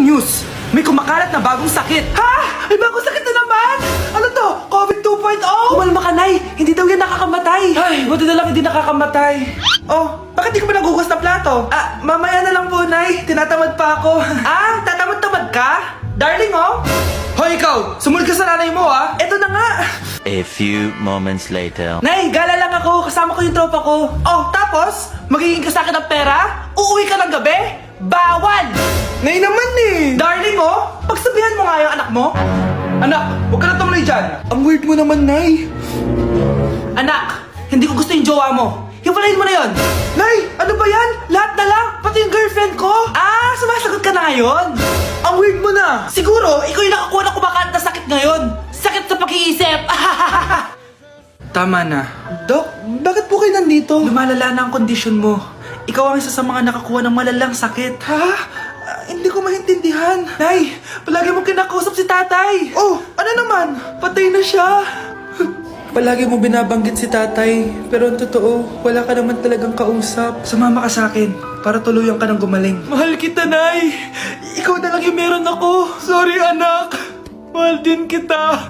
news! May kumakalat na bagong sakit! Ha? May bagong sakit na naman? Ano to? COVID 2.0? Kumalma ka, Nay! Hindi daw yan nakakamatay! Ay, buti na lang hindi nakakamatay. Oh, bakit di ko pa nagugas na plato? Mamaya na lang po, Nay. Tinatamad pa ako. Tatamad-tamad ka? Darling, oh! Hoy, ikaw! Sumunod ka sa nanay mo, ah! Eto na nga! A few moments later. Nay, gala lang ako. Kasama ko yung tropa ko. Oh, tapos? Magiging ka sa akin ng pera? Uuwi ka ng gabi? Bawal! Nay naman eh! Darling, oh! Pagsabihan mo nga yung anak mo. Anak, huwag ka na tumuloy dyan. Ang weird mo naman, Nay. Anak, hindi ko gusto yung jowa mo. Hiwalayin mo na yon. Nay, ano ba yan? Lahat na lang, pati yung girlfriend ko. Sumasagot ka na ngayon. Ang weird mo na. Siguro, ikaw yung nakakuha ng kumakalat na sakit ngayon. Sakit sa pag-iisip. Tama na. Dok, bakit po kayo nandito? Lumalala na ang kondisyon mo. Ikaw ang isa sa mga nakakuha ng malalang sakit. Ha? Hindi ko maintindihan. Nay, palagi mo kinakausap si tatay. Oh, ano naman? Patay na siya. Palagi mo binabanggit si tatay, pero ang totoo, wala ka naman talagang kausap. Sumama ka sa akin, para tuluyan ka ng gumaling. Mahal kita, Nay! Ikaw na lang yung meron ako. Sorry, anak. Mahal din kita.